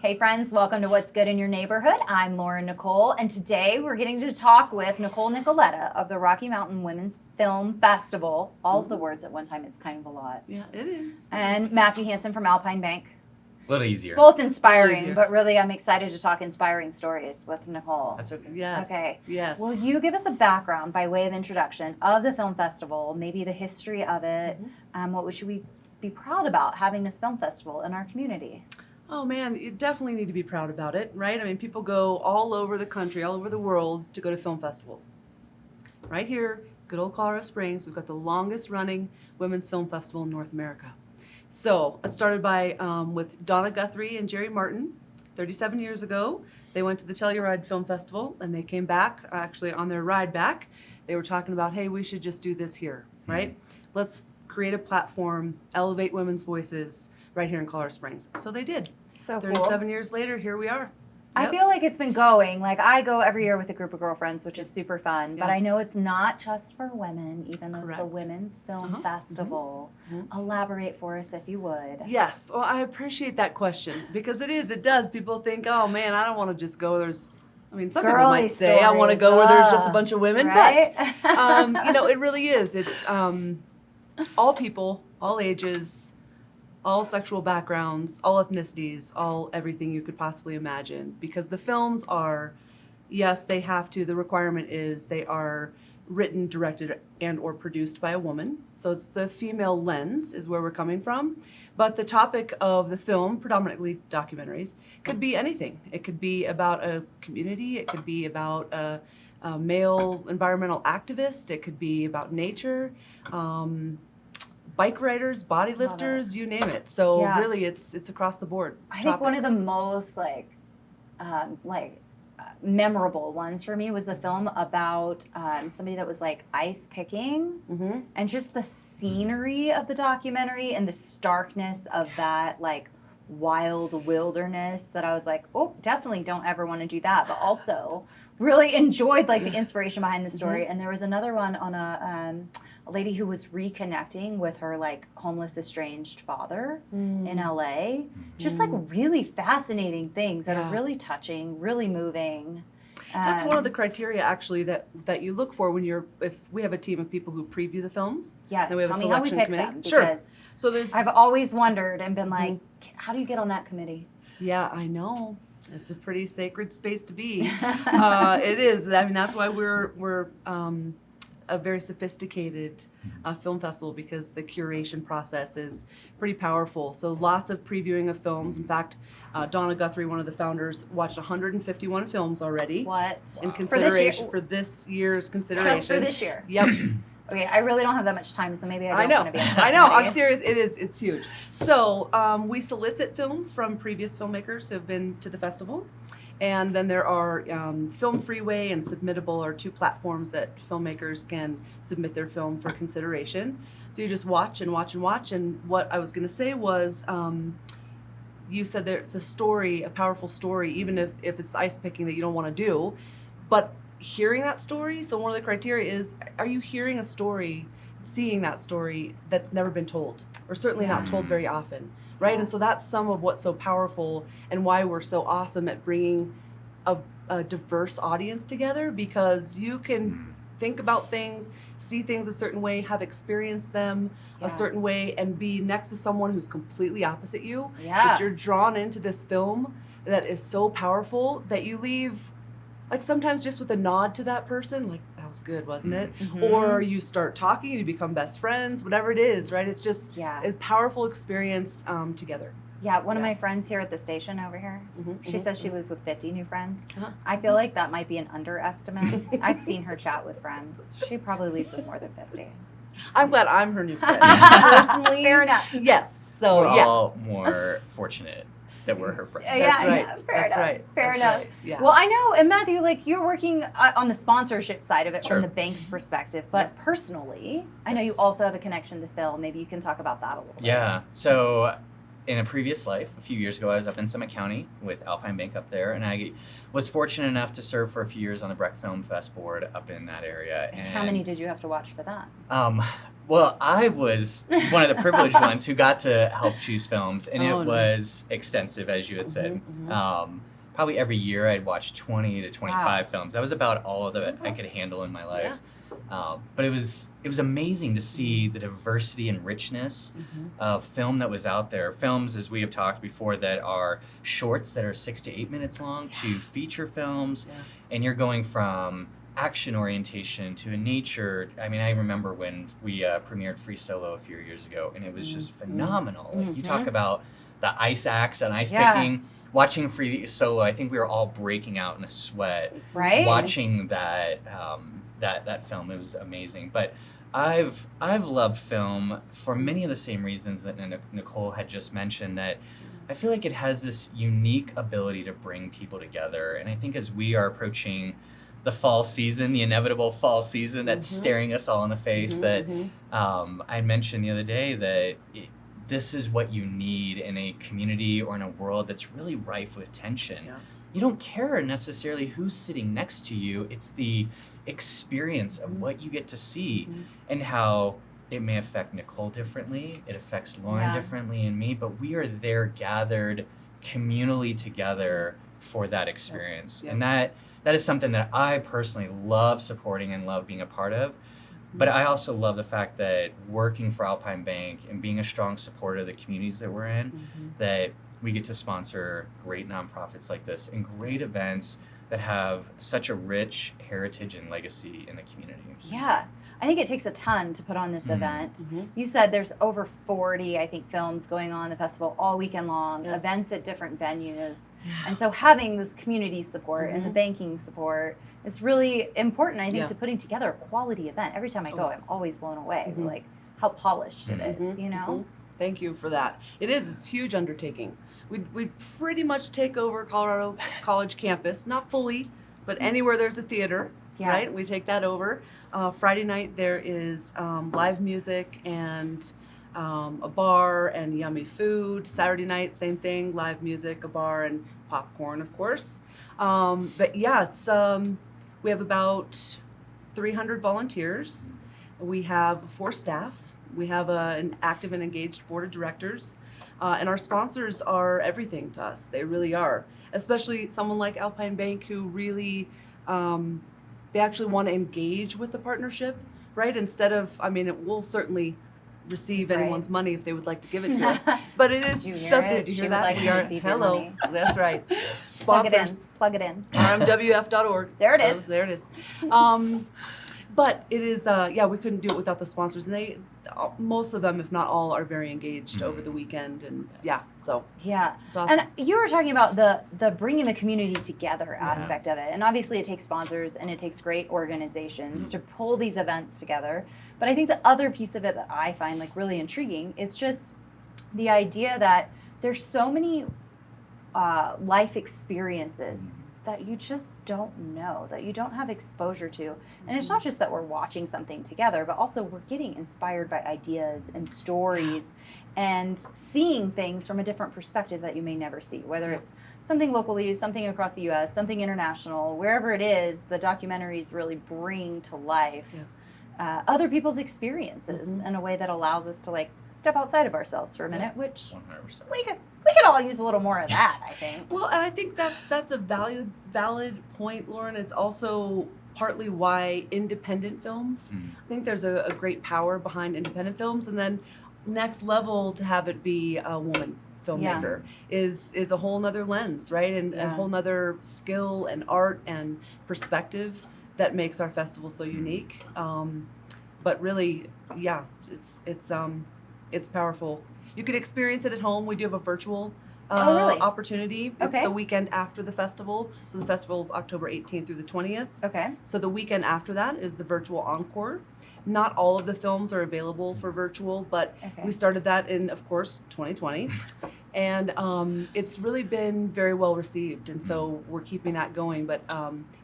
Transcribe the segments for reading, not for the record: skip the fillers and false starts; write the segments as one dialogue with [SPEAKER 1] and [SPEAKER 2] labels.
[SPEAKER 1] Hey friends, welcome to What's Good in Your Neighborhood. I'm Lauren Nicole, and today we're getting to talk with Nicole Nicoletta of the Rocky Mountain Women's Film Festival. All of the words at one time, it's kind of a lot.
[SPEAKER 2] Yeah, it is.
[SPEAKER 1] And Matthew Hansen from Alpine Bank.
[SPEAKER 3] A little easier.
[SPEAKER 1] Both inspiring, but really I'm excited to talk inspiring stories with Nicole.
[SPEAKER 3] That's okay.
[SPEAKER 2] Yes.
[SPEAKER 1] Okay.
[SPEAKER 2] Yes.
[SPEAKER 1] Will you give us a background by way of introduction of the film festival, maybe the history of it? What should we be proud about having this film festival in our community?
[SPEAKER 2] Oh man, you definitely need to be proud about it, right? I mean, people go all over the country, all over the world to go to film festivals. Right here, good old Colorado Springs, we've got the longest running women's film festival in North America. So it started by with Donna Guthrie and Jerry Martin 37 years ago. They went to the Telluride Film Festival and they came back, actually on their ride back, they were talking about, hey, we should just do this here, right? Let's create a platform, elevate women's voices right here in Colorado Springs. So they did.
[SPEAKER 1] So
[SPEAKER 2] 37 years later, here we are.
[SPEAKER 1] I feel like it's been going. Like, I go every year with a group of girlfriends, which is super fun. But I know it's not just for women, even though it's the Women's Film Festival. Elaborate for us, if you would.
[SPEAKER 2] Yes. Well, I appreciate that question because it does. People think, oh, man, I don't want to just go. Some people might say, I want to go where there's just a bunch of women.
[SPEAKER 1] Right?
[SPEAKER 2] But, it really is. It's all people, all ages, all sexual backgrounds, all ethnicities, all everything you could possibly imagine. Because the films are, yes, they have to, the requirement is they are written, directed, and or produced by a woman. So it's the female lens is where we're coming from. But the topic of the film, predominantly documentaries, could be anything. It could be about a community. It could be about a male environmental activist. It could be about nature. Bike riders, body lifters, you name it. So really, it's across the board.
[SPEAKER 1] I think one of the most memorable ones for me was a film about somebody that was like ice picking, and just the scenery of the documentary and the starkness of that like wild wilderness. That I was like, oh, definitely don't ever want to do that. But also really enjoyed like the inspiration behind the story. And there was another one on a lady who was reconnecting with her like homeless estranged father in LA. Just like really fascinating things that are really touching, really moving.
[SPEAKER 2] That's one of the criteria actually that you look for when if we have a team of people who preview the films.
[SPEAKER 1] Yes,
[SPEAKER 2] then we have
[SPEAKER 1] tell
[SPEAKER 2] a
[SPEAKER 1] me how we
[SPEAKER 2] selection
[SPEAKER 1] pick
[SPEAKER 2] committee.
[SPEAKER 1] them.
[SPEAKER 2] Sure.
[SPEAKER 1] Because
[SPEAKER 2] So
[SPEAKER 1] I've always wondered and been like, how do you get on that committee?
[SPEAKER 2] Yeah, I know. It's a pretty sacred space to be. It is. I mean, that's why we're a very sophisticated film festival because the curation process is pretty powerful. So lots of previewing of films. In fact, Donna Guthrie, one of the founders, watched 151 films already.
[SPEAKER 1] What?
[SPEAKER 2] In consideration for this year's consideration.
[SPEAKER 1] Just for this year?
[SPEAKER 2] Yep.
[SPEAKER 1] Okay, I really don't have that much time, so maybe I don't want to be on this
[SPEAKER 2] I know.
[SPEAKER 1] committee.
[SPEAKER 2] I'm serious. It's huge. So we solicit films from previous filmmakers who have been to the festival. And then there are Film Freeway and Submittable are two platforms that filmmakers can submit their film for consideration. So you just watch and watch and watch. And what I was going to say was, you said there's a story, a powerful story, even if it's ice picking that you don't want to do. But hearing that story, so one of the criteria is, are you hearing a story, seeing that story that's never been told, or certainly not told very often? Right, and so that's some of what's so powerful and why we're so awesome at bringing a diverse audience together, because you can think about things, see things a certain way, have experienced them a certain way, and be next to someone who's completely opposite you. But you're drawn into this film that is so powerful that you leave, like sometimes just with a nod to that person, like, that was good, wasn't it? Or you start talking and you become best friends, whatever it is, right? It's just a powerful experience together.
[SPEAKER 1] Yeah, one of my friends here at the station over here, she says she lives with 50 new friends. I feel like that might be an underestimate. I've seen her chat with friends. She probably leaves with more than 50.
[SPEAKER 2] I'm glad I'm her new friend. Personally.
[SPEAKER 1] Fair enough.
[SPEAKER 2] Yes. So,
[SPEAKER 3] we're all more fortunate that we're her friends.
[SPEAKER 2] That's right.
[SPEAKER 1] Fair
[SPEAKER 2] That's
[SPEAKER 1] enough.
[SPEAKER 2] right.
[SPEAKER 1] Fair
[SPEAKER 2] That's
[SPEAKER 1] enough.
[SPEAKER 2] right. Yeah.
[SPEAKER 1] Well, I know, and Matthew, like you're working on the sponsorship side of it
[SPEAKER 3] Sure.
[SPEAKER 1] from the bank's perspective, but personally, I know you also have a connection to Phil. Maybe you can talk about that a little bit.
[SPEAKER 3] Yeah. So in a previous life, a few years ago, I was up in Summit County with Alpine Bank up there, and I was fortunate enough to serve for a few years on the Breck Film Fest board up in that area.
[SPEAKER 1] And how many did you have to watch for that?
[SPEAKER 3] Well, I was one of the privileged ones who got to help choose films, and it was extensive, as you had said. Probably every year I'd watch 20 to 25 films. That was about all that I could handle in my life. But it was amazing to see the diversity and richness of film that was out there. Films, as we have talked before, that are shorts that are 6 to 8 minutes long to feature films, and you're going from action orientation to a nature. I mean, I remember when we premiered Free Solo a few years ago, and it was just phenomenal. Like, you talk about the ice axe and ice picking. Watching Free Solo, I think we were all breaking out in a sweat.
[SPEAKER 1] Right.
[SPEAKER 3] Watching that that film, it was amazing. But I've loved film for many of the same reasons that Nicole had just mentioned, that I feel like it has this unique ability to bring people together. And I think as we are approaching the fall season, the inevitable fall season that's staring us all in the face, that I mentioned the other day that this is what you need in a community or in a world that's really rife with tension. You don't care necessarily who's sitting next to you. It's the experience of what you get to see and how it may affect Nicole differently. It affects Lauren differently and me, but we are there gathered communally together for that experience. And that is something that I personally love supporting and love being a part of. But I also love the fact that working for Alpine Bank and being a strong supporter of the communities that we're in, that we get to sponsor great nonprofits like this and great events that have such a rich heritage and legacy in the community.
[SPEAKER 1] Yeah. I think it takes a ton to put on this event. You said there's over 40, I think, films going on the festival all weekend long, events at different venues. And so having this community support and the banking support is really important, I think, to putting together a quality event. Every time I go, I'm always blown away, like how polished it is, you know?
[SPEAKER 2] Thank you for that. It's a huge undertaking. We pretty much take over Colorado College campus, not fully, but anywhere there's a theater, right? We take that over. Friday night there is live music and a bar and yummy food. Saturday night, same thing, live music, a bar, and popcorn, of course. But yeah, it's we have about 300 volunteers. We have 4 staff. We have an active and engaged board of directors. And our sponsors are everything to us. They really are. Especially someone like Alpine Bank, who really, they actually want to engage with the partnership, right? Instead of, I mean, it will certainly receive anyone's money if they would like to give it to us. But it is something. Did you hear that?
[SPEAKER 1] Like hello.
[SPEAKER 2] That's right. Sponsors.
[SPEAKER 1] Plug it in.
[SPEAKER 2] rmwf.org.
[SPEAKER 1] There it is.
[SPEAKER 2] There it is. But it is, we couldn't do it without the sponsors. And most of them, if not all, are very engaged over the weekend. And so.
[SPEAKER 1] Yeah.
[SPEAKER 2] It's awesome.
[SPEAKER 1] And you were talking about the bringing the community together aspect of it. And obviously it takes sponsors and it takes great organizations to pull these events together. But I think the other piece of it that I find like really intriguing is just the idea that there's so many life experiences that you just don't know, that you don't have exposure to. And it's not just that we're watching something together, but also we're getting inspired by ideas and stories and seeing things from a different perspective that you may never see, whether it's something locally, something across the U.S., something international, wherever it is, the documentaries really bring to life other people's experiences in a way that allows us to like step outside of ourselves for a minute, which
[SPEAKER 3] 100%.
[SPEAKER 1] we could all use a little more of that, I think.
[SPEAKER 2] Well, and I think that's a valid point, Lauren. It's also partly why independent films, I think there's a great power behind independent films, and then next level to have it be a woman filmmaker is a whole nother lens, right? And a whole nother skill and art and perspective that makes our festival so unique. But really, it's powerful. You could experience it at home. We do have a virtual opportunity. It's the weekend after the festival. So the festival is October 18th through the 20th.
[SPEAKER 1] Okay.
[SPEAKER 2] So the weekend after that is the virtual encore. Not all of the films are available for virtual, but we started that in, of course, 2020. And it's really been very well received, and so we're keeping that going. But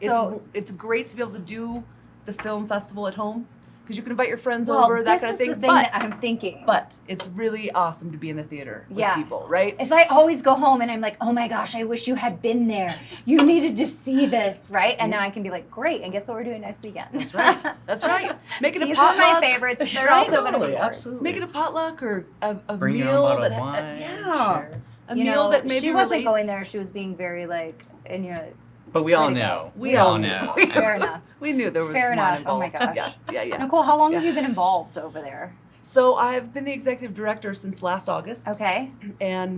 [SPEAKER 2] it's great to be able to do the film festival at home, because you can invite your friends over, that kind of thing.
[SPEAKER 1] This is the thing that I'm thinking.
[SPEAKER 2] But it's really awesome to be in the theater with people, right?
[SPEAKER 1] As I always go home and I'm like, oh my gosh, I wish you had been there. You needed to see this, right? And now I can be like, great. And guess what we're doing next weekend?
[SPEAKER 2] That's right. That's right. Make it a
[SPEAKER 1] These
[SPEAKER 2] potluck.
[SPEAKER 1] are my favorites. They're also going to be yours.
[SPEAKER 3] Absolutely.
[SPEAKER 2] Make it a potluck or a
[SPEAKER 3] Bring
[SPEAKER 2] meal
[SPEAKER 3] your own bottle
[SPEAKER 2] that
[SPEAKER 3] of wine.
[SPEAKER 2] yeah. A
[SPEAKER 1] You
[SPEAKER 2] meal
[SPEAKER 1] know,
[SPEAKER 2] that maybe
[SPEAKER 1] she wasn't
[SPEAKER 2] relates.
[SPEAKER 1] going there. She was being very like, and you're like,
[SPEAKER 3] But we all
[SPEAKER 1] Way to
[SPEAKER 3] know.
[SPEAKER 1] go.
[SPEAKER 3] We all know.
[SPEAKER 1] fair enough.
[SPEAKER 2] We knew there was
[SPEAKER 1] Fair
[SPEAKER 2] wine
[SPEAKER 1] enough.
[SPEAKER 2] involved.
[SPEAKER 1] Oh my gosh.
[SPEAKER 2] Yeah.
[SPEAKER 1] Nicole, how long have
[SPEAKER 2] Yeah.
[SPEAKER 1] you been involved over there?
[SPEAKER 2] So I've been the executive director since last August.
[SPEAKER 1] Okay.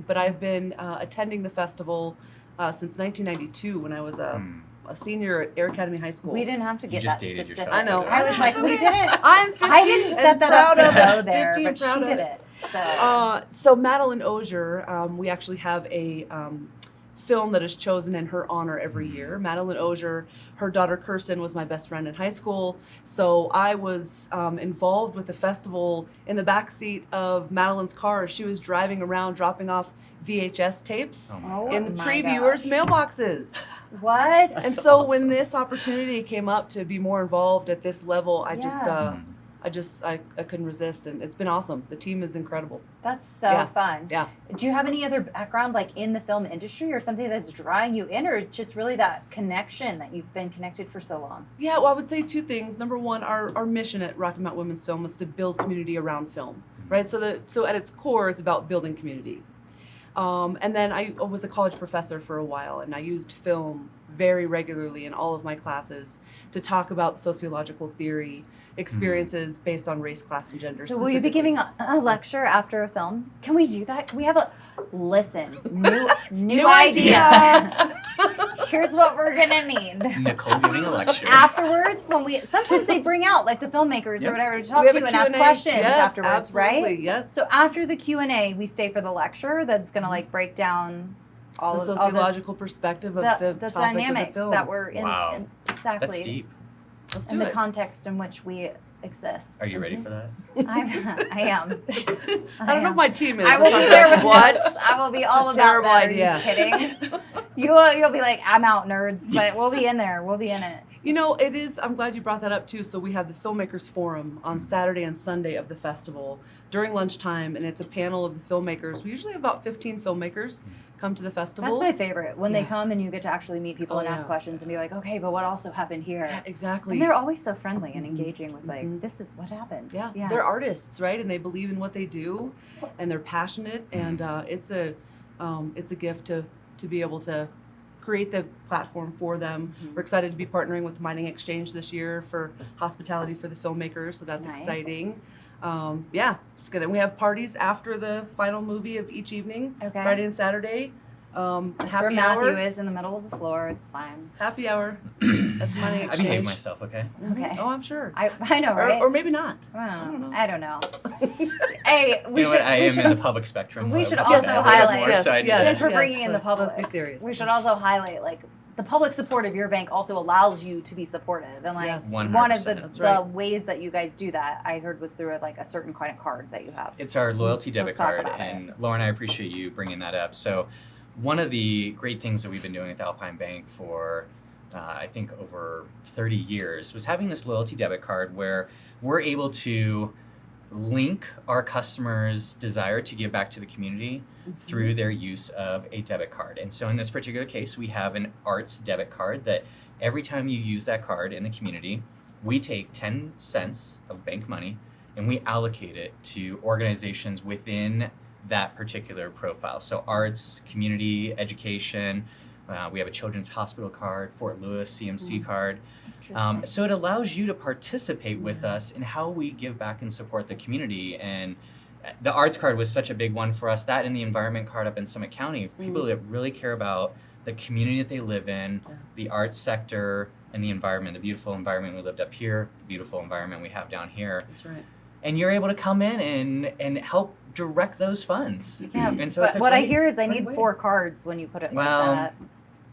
[SPEAKER 2] But I've been attending the festival since 1992 when I was a senior at Air Academy High School.
[SPEAKER 1] We didn't have to
[SPEAKER 3] You
[SPEAKER 1] get
[SPEAKER 3] just
[SPEAKER 1] that
[SPEAKER 3] dated
[SPEAKER 1] specific.
[SPEAKER 3] yourself.
[SPEAKER 2] I know.
[SPEAKER 1] I was like, we didn't.
[SPEAKER 2] I'm 50
[SPEAKER 1] I didn't set
[SPEAKER 2] and
[SPEAKER 1] that up to
[SPEAKER 2] proud of
[SPEAKER 1] go
[SPEAKER 2] it.
[SPEAKER 1] there,
[SPEAKER 2] 50 and
[SPEAKER 1] but she
[SPEAKER 2] proud of
[SPEAKER 1] did
[SPEAKER 2] it.
[SPEAKER 1] it.
[SPEAKER 2] So Madeline Osier, we actually have a film that is chosen in her honor every year. Madeline Osier, her daughter Kirsten was my best friend in high school. So I was involved with the festival in the backseat of Madeline's car. She was driving around dropping off VHS tapes
[SPEAKER 3] Oh my
[SPEAKER 1] Oh
[SPEAKER 2] in the
[SPEAKER 1] my
[SPEAKER 2] previewers'
[SPEAKER 1] gosh.
[SPEAKER 2] mailboxes.
[SPEAKER 1] What?
[SPEAKER 2] And
[SPEAKER 3] That's
[SPEAKER 2] so
[SPEAKER 3] awesome.
[SPEAKER 2] when this opportunity came up to be more involved at this level, I couldn't resist, and it's been awesome. The team is incredible.
[SPEAKER 1] That's so
[SPEAKER 2] Yeah.
[SPEAKER 1] fun.
[SPEAKER 2] Yeah.
[SPEAKER 1] Do you have any other background like in the film industry or something that's drawing you in, or it's just really that connection that you've been connected for so long?
[SPEAKER 2] Yeah, well, I would say two things. Number one, our mission at Rocky Mountain Women's Film is to build community around film, right? So at its core, it's about building community. And then I was a college professor for a while, and I used film very regularly in all of my classes to talk about sociological theory, experiences based on race, class, and gender.
[SPEAKER 1] So will you be
[SPEAKER 2] specifically.
[SPEAKER 1] giving a lecture after a film? Can we do that? Can we have a new idea? Here's what we're gonna need.
[SPEAKER 3] Nicole giving a lecture.
[SPEAKER 1] Afterwards, sometimes they bring out like the filmmakers
[SPEAKER 3] Yep.
[SPEAKER 1] or whatever to talk
[SPEAKER 2] We have
[SPEAKER 1] to
[SPEAKER 2] a
[SPEAKER 1] you and ask
[SPEAKER 2] Q&A.
[SPEAKER 1] questions
[SPEAKER 2] Yes,
[SPEAKER 1] afterwards,
[SPEAKER 2] absolutely,
[SPEAKER 1] right?
[SPEAKER 2] yes.
[SPEAKER 1] So after the Q&A, we stay for the lecture that's gonna like break down all
[SPEAKER 2] the
[SPEAKER 1] of
[SPEAKER 2] sociological perspective of
[SPEAKER 1] the
[SPEAKER 2] the topic
[SPEAKER 1] dynamics
[SPEAKER 2] of the film.
[SPEAKER 1] that we're in,
[SPEAKER 3] Wow.
[SPEAKER 1] in exactly
[SPEAKER 3] That's deep.
[SPEAKER 2] Let's do
[SPEAKER 1] in the
[SPEAKER 2] it.
[SPEAKER 1] context in which we exist.
[SPEAKER 3] Are you ready for that?
[SPEAKER 1] I am.
[SPEAKER 2] I don't know if my team is.
[SPEAKER 1] I will
[SPEAKER 2] If I'm
[SPEAKER 1] be there
[SPEAKER 2] like,
[SPEAKER 1] with
[SPEAKER 2] what?
[SPEAKER 1] notes. I will be all
[SPEAKER 2] a
[SPEAKER 1] about
[SPEAKER 2] terrible
[SPEAKER 1] that.
[SPEAKER 2] idea.
[SPEAKER 1] Are you kidding? You'll be like, I'm out, nerds, but we'll be in there. We'll be in it.
[SPEAKER 2] You know, it is, I'm glad you brought that up too. So we have the Filmmakers Forum on Saturday and Sunday of the festival during lunchtime, and it's a panel of the filmmakers. We usually have about 15 filmmakers come to the festival.
[SPEAKER 1] That's my favorite, when they
[SPEAKER 2] Yeah.
[SPEAKER 1] come and you get to actually meet people
[SPEAKER 2] Oh,
[SPEAKER 1] and ask
[SPEAKER 2] yeah.
[SPEAKER 1] questions and be like, okay, but what also happened here?
[SPEAKER 2] Yeah, exactly.
[SPEAKER 1] And they're always so friendly and engaging with like,
[SPEAKER 2] Mhm.
[SPEAKER 1] this is what happened.
[SPEAKER 2] Yeah, they're artists, right? And they believe in what they do, and they're passionate, and it's a gift to be able to create the platform for them.
[SPEAKER 1] Mhm.
[SPEAKER 2] We're excited to be partnering with Mining Exchange this year for hospitality for the filmmakers, so that's
[SPEAKER 1] Nice.
[SPEAKER 2] exciting. Yeah, it's good. And we have parties after the final movie of each evening,
[SPEAKER 1] Okay.
[SPEAKER 2] Friday and Saturday.
[SPEAKER 1] That's
[SPEAKER 2] Happy
[SPEAKER 1] where Matthew
[SPEAKER 2] hour.
[SPEAKER 1] is in the middle of the floor. It's fine.
[SPEAKER 2] Happy hour at the Mining
[SPEAKER 3] I
[SPEAKER 2] Exchange.
[SPEAKER 3] behave myself, okay?
[SPEAKER 1] Okay.
[SPEAKER 2] Oh, I'm sure.
[SPEAKER 1] I know, right?
[SPEAKER 2] Or maybe not.
[SPEAKER 1] Well, I don't know. Hey, we
[SPEAKER 3] You know
[SPEAKER 1] should.
[SPEAKER 3] what? I
[SPEAKER 1] we
[SPEAKER 3] am
[SPEAKER 1] should
[SPEAKER 3] in the public spectrum.
[SPEAKER 1] we
[SPEAKER 3] though.
[SPEAKER 1] should
[SPEAKER 3] I'll
[SPEAKER 1] also
[SPEAKER 3] get that
[SPEAKER 1] highlight-
[SPEAKER 3] more, so I
[SPEAKER 1] yes,
[SPEAKER 3] need to-
[SPEAKER 1] Since we're bringing in the
[SPEAKER 2] let's be
[SPEAKER 1] public,
[SPEAKER 2] serious.
[SPEAKER 1] we should also highlight like the public support of your bank also allows you to be supportive, and like
[SPEAKER 2] Yes.
[SPEAKER 1] one of
[SPEAKER 3] 100%.
[SPEAKER 2] That's
[SPEAKER 1] the
[SPEAKER 2] right.
[SPEAKER 1] ways that you guys do that I heard was through like a certain kind of card that you have.
[SPEAKER 3] It's our loyalty debit
[SPEAKER 1] Let's talk
[SPEAKER 3] card,
[SPEAKER 1] about it.
[SPEAKER 3] and Lauren, I appreciate you bringing that up. So, one of the great things that we've been doing at the Alpine Bank for, I think, over 30 years was having this loyalty debit card where we're able to link our customers' desire to give back to the community through their use of a debit card. And so, in this particular case, we have an arts debit card that every time you use that card in the community, we take 10 cents of bank money and we allocate it to organizations within that particular profile. So arts, community, education, we have a children's hospital card, Fort Lewis CMC card. So it allows you to participate with us in how we give back and support the community. And the arts card was such a big one for us. That and the environment card up in Summit County. People that really care about the community that they live in, the arts sector, and the environment, the beautiful environment we lived up here, the beautiful environment we have down here.
[SPEAKER 2] That's right.
[SPEAKER 3] And you're able to come in and help direct those funds.
[SPEAKER 1] Yeah,
[SPEAKER 3] And so
[SPEAKER 1] but
[SPEAKER 3] it's a
[SPEAKER 1] what I
[SPEAKER 3] great-
[SPEAKER 1] hear is I
[SPEAKER 3] great
[SPEAKER 1] need
[SPEAKER 3] way.
[SPEAKER 1] 4 cards when you put it
[SPEAKER 3] Well,
[SPEAKER 1] like that.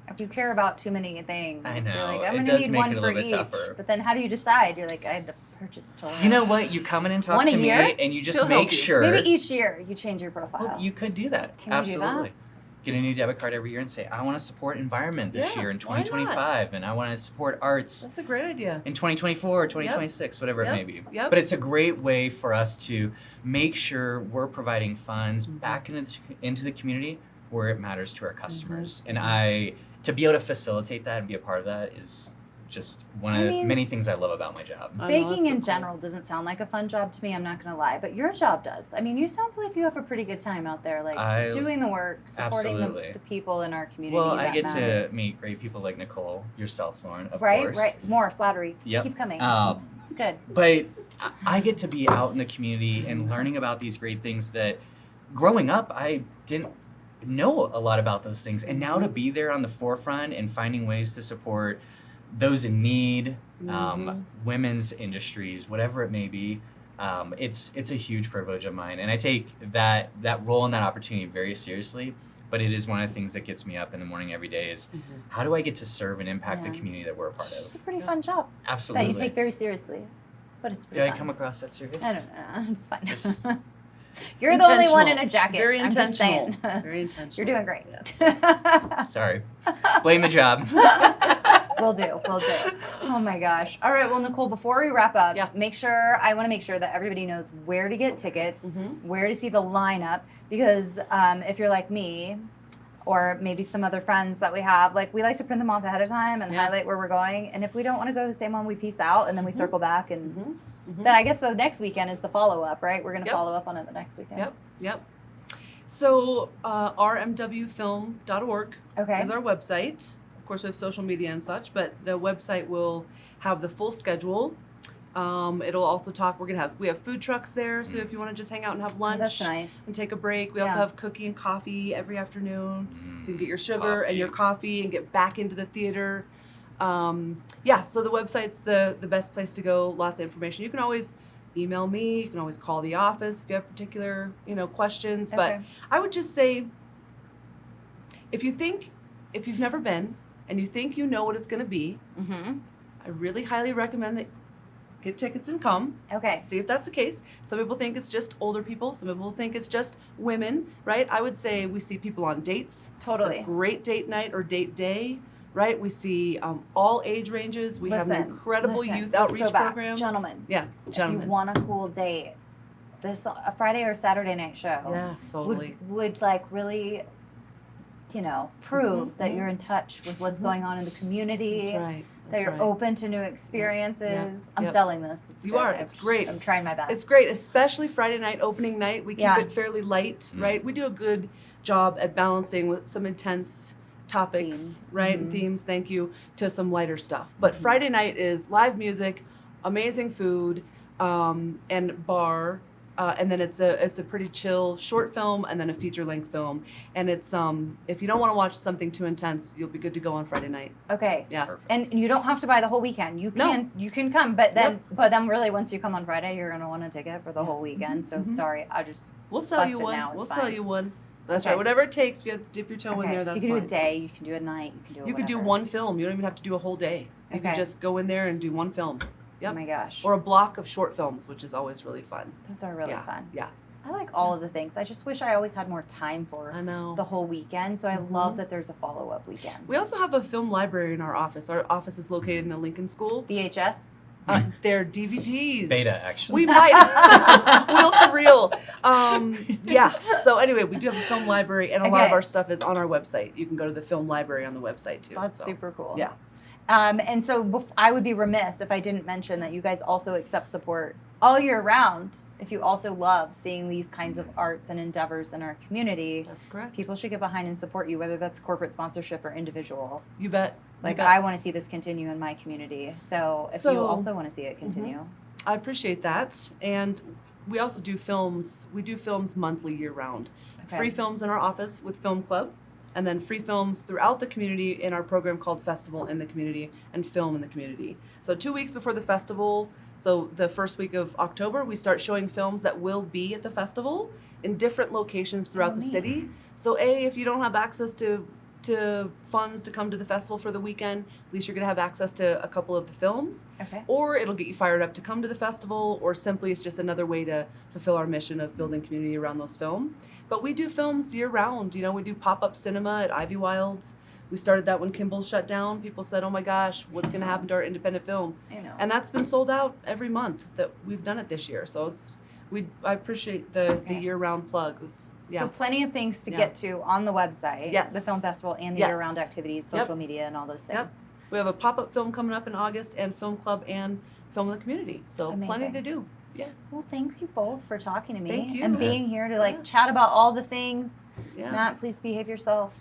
[SPEAKER 1] If you care about too many things,
[SPEAKER 3] I
[SPEAKER 1] you're
[SPEAKER 3] know,
[SPEAKER 1] like,
[SPEAKER 3] it
[SPEAKER 1] I'm gonna
[SPEAKER 3] does
[SPEAKER 1] need
[SPEAKER 3] make
[SPEAKER 1] one
[SPEAKER 3] it a
[SPEAKER 1] for
[SPEAKER 3] little bit
[SPEAKER 1] each.
[SPEAKER 3] tougher.
[SPEAKER 1] But then how do you decide? You're like, I had to purchase totally.
[SPEAKER 3] You know what? You come in and talk
[SPEAKER 1] One a
[SPEAKER 3] to me,
[SPEAKER 1] year?
[SPEAKER 3] and you just
[SPEAKER 2] He'll
[SPEAKER 3] make
[SPEAKER 2] help you.
[SPEAKER 3] sure.
[SPEAKER 1] Maybe each year you change your profile.
[SPEAKER 3] Well, you could do that.
[SPEAKER 1] Can we do that?
[SPEAKER 3] Absolutely. get a new debit card every year and say, I want to support environment this
[SPEAKER 2] Yeah,
[SPEAKER 3] year in
[SPEAKER 2] why not?
[SPEAKER 3] 2025, and I want to support arts
[SPEAKER 2] That's a great idea.
[SPEAKER 3] in 2024 or 2026, whatever it may be.
[SPEAKER 2] Yep.
[SPEAKER 3] But it's a great way for us to make sure we're providing funds back into the community where it matters to our customers. And to be able to facilitate that and be a part of that is just one of the many things I love about my job.
[SPEAKER 1] Baking in general doesn't sound like a fun job to me, I'm not going to lie, but your job does. I mean, you sound like you have a pretty good time out there, like doing the work, supporting the people in our community.
[SPEAKER 3] Well, I get to meet great people like Nicole, yourself, Lauren, of course.
[SPEAKER 1] Right, more flattery.
[SPEAKER 3] Yep.
[SPEAKER 1] Keep coming. It's good.
[SPEAKER 3] But I get to be out in the community and learning about these great things that growing up, I didn't know a lot about those things. And now to be there on the forefront and finding ways to support those in need, women's industries, whatever it may be, it's a huge privilege of mine, and I take that role and that opportunity very seriously. But it is one of the things that gets me up in the morning every day is how do I get to serve and impact the community that we're a part of?
[SPEAKER 1] It's a pretty fun job.
[SPEAKER 3] Absolutely.
[SPEAKER 1] That you take very seriously, but it's pretty
[SPEAKER 3] Did
[SPEAKER 1] fun.
[SPEAKER 3] I come across that service?
[SPEAKER 1] I don't know. It's fine.
[SPEAKER 3] Just-
[SPEAKER 1] You're the only one in a jacket.
[SPEAKER 2] Very
[SPEAKER 1] I'm just
[SPEAKER 2] intentional.
[SPEAKER 1] saying.
[SPEAKER 2] Very intentional.
[SPEAKER 1] You're doing great.
[SPEAKER 3] Sorry. Blame the job.
[SPEAKER 1] Will do. Oh my gosh. All right. Well, Nicole, before we wrap up, I want to make sure that everybody knows where to get tickets, where to see the lineup, because if you're like me, or maybe some other friends that we have, like we like to print them off ahead of time and highlight where we're going. And if we don't want to go to the same one, we peace out and then we circle back. And then I guess the next weekend is the follow-up, right? We're going to follow up on it the next weekend.
[SPEAKER 2] Yep. So rmwfilm.org is our website. Of course, we have social media and such, but the website will have the full schedule. It'll also talk. We have food trucks there, so if you want to just hang out and have lunch,
[SPEAKER 1] That's nice.
[SPEAKER 2] and take a break. We also have cookie and coffee every afternoon, so you can get your sugar and your coffee and get back into the theater. So the website's the best place to go. Lots of information. You can always email me. You can always call the office if you have particular questions. But I would just say, if you've never been and you think you know what it's going to be, I really highly recommend that get tickets and come.
[SPEAKER 1] Okay.
[SPEAKER 2] See if that's the case. Some people think it's just older people. Some people think it's just women, right? I would say we see people on dates.
[SPEAKER 1] Totally.
[SPEAKER 2] It's a great date night or date day, right? We see all age ranges. We have an incredible youth outreach program.
[SPEAKER 1] Gentlemen.
[SPEAKER 2] Yeah, gentlemen.
[SPEAKER 1] If you want a cool date, a Friday or Saturday night show.
[SPEAKER 2] Yeah, totally.
[SPEAKER 1] Would like really, prove that you're in touch with what's going on in the community.
[SPEAKER 2] That's right.
[SPEAKER 1] That you're open to new experiences.
[SPEAKER 2] Yeah.
[SPEAKER 1] I'm selling this.
[SPEAKER 2] You are. It's great.
[SPEAKER 1] I'm trying my best.
[SPEAKER 2] It's great, especially Friday night, opening night. We keep it fairly light, right? We do a good job at balancing with some intense topics,
[SPEAKER 1] Themes.
[SPEAKER 2] right? And themes, thank you, to some lighter stuff. But Friday night is live music, amazing food, and bar. And then it's a pretty chill short film and then a feature-length film. And it's if you don't want to watch something too intense, you'll be good to go on Friday night.
[SPEAKER 1] Okay.
[SPEAKER 2] Yeah.
[SPEAKER 3] Perfect.
[SPEAKER 1] And you don't have to buy the whole weekend. You can come, but then really once you come on Friday, you're gonna want a ticket for the whole weekend. So sorry,
[SPEAKER 2] We'll sell you
[SPEAKER 1] Bust it
[SPEAKER 2] one.
[SPEAKER 1] now, it's
[SPEAKER 2] We'll
[SPEAKER 1] fine.
[SPEAKER 2] sell you one. That's
[SPEAKER 1] Okay.
[SPEAKER 2] right. Whatever it takes. If you have to dip your toe in there,
[SPEAKER 1] so
[SPEAKER 2] that's
[SPEAKER 1] you can
[SPEAKER 2] fine.
[SPEAKER 1] do a day, you can do a night, you can do
[SPEAKER 2] You could do
[SPEAKER 1] whatever.
[SPEAKER 2] one film. You don't even have to do a whole day. You can
[SPEAKER 1] Okay.
[SPEAKER 2] just go in there and do one film. Yep.
[SPEAKER 1] Oh my gosh.
[SPEAKER 2] Or a block of short films, which is always really fun.
[SPEAKER 1] Those are really
[SPEAKER 2] yeah.
[SPEAKER 1] fun.
[SPEAKER 2] Yeah.
[SPEAKER 1] I like all of the things. I just wish I always had more time for
[SPEAKER 2] I know.
[SPEAKER 1] the whole weekend. So I love that there's a follow-up weekend.
[SPEAKER 2] We also have a film library in our office. Our office is located in the Lincoln School.
[SPEAKER 1] VHS.
[SPEAKER 2] They're DVDs.
[SPEAKER 3] Beta, actually.
[SPEAKER 2] We might. Wheel to reel. So anyway, we do have a film library, and a lot of our stuff is on our website. You can go to the film library on the website too.
[SPEAKER 1] That's super cool.
[SPEAKER 2] Yeah.
[SPEAKER 1] And so I would be remiss if I didn't mention that you guys also accept support all year round. If you also love seeing these kinds of arts and endeavors in our community,
[SPEAKER 2] That's correct.
[SPEAKER 1] people should get behind and support you, whether that's corporate sponsorship or individual.
[SPEAKER 2] You bet.
[SPEAKER 1] Like, I want to see this continue in my community. So if you also want to see it continue.
[SPEAKER 2] I appreciate that. And we also do films. We do films monthly, year round.
[SPEAKER 1] Okay.
[SPEAKER 2] Free films in our office with Film Club, and then free films throughout the community in our program called Festival in the Community and Film in the Community. So 2 weeks before the festival, so the first week of October, we start showing films that will be at the festival in different locations throughout the
[SPEAKER 1] neat.
[SPEAKER 2] city. So if you don't have access to funds to come to the festival for the weekend, at least you're going to have access to a couple of the films.
[SPEAKER 1] Okay.
[SPEAKER 2] Or it'll get you fired up to come to the festival, or simply it's just another way to fulfill our mission of building community around those films. But we do films year round. You know, we do pop-up cinema at Ivy Wilds. We started that when Kimball shut down. People said, oh my gosh, what's going to happen to our independent film?
[SPEAKER 1] I know.
[SPEAKER 2] And that's been sold out every month that we've done it this year. So I appreciate the year-round plug.
[SPEAKER 1] So plenty of things to
[SPEAKER 2] Yeah.
[SPEAKER 1] get to on the website,
[SPEAKER 2] Yes.
[SPEAKER 1] the film festival and the
[SPEAKER 2] Yes.
[SPEAKER 1] year-round activities, social media, and all those things.
[SPEAKER 2] Yep. We have a pop-up film coming up in August, and film club and film in the community. So
[SPEAKER 1] Amazing.
[SPEAKER 2] plenty to do. Yeah.
[SPEAKER 1] Well, thanks you both for talking to me
[SPEAKER 2] Thank you.
[SPEAKER 1] and being here to
[SPEAKER 2] Yeah.
[SPEAKER 1] chat about all the things.
[SPEAKER 2] Yeah.
[SPEAKER 3] Matt,
[SPEAKER 1] please behave yourself.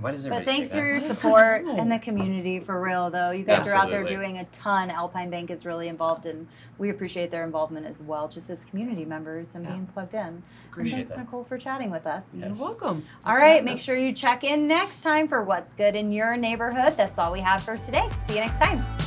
[SPEAKER 3] Why does
[SPEAKER 1] But
[SPEAKER 3] everybody
[SPEAKER 1] thanks
[SPEAKER 3] say
[SPEAKER 1] for
[SPEAKER 3] that?
[SPEAKER 1] your support and the community, for real, though. You guys are out there
[SPEAKER 3] Absolutely.
[SPEAKER 1] doing a ton. Alpine Bank is really involved, and we appreciate their involvement as well, just as community members and
[SPEAKER 2] Yeah.
[SPEAKER 1] being plugged in.
[SPEAKER 3] Appreciate
[SPEAKER 1] and thanks,
[SPEAKER 3] that.
[SPEAKER 1] Nicole, for chatting with us.
[SPEAKER 3] Yes.
[SPEAKER 2] You're welcome.
[SPEAKER 1] All
[SPEAKER 2] Thanks for
[SPEAKER 1] right,
[SPEAKER 2] having
[SPEAKER 1] make
[SPEAKER 2] us.
[SPEAKER 1] sure you check in next time for what's good in your neighborhood. That's all we have for today. See you next time.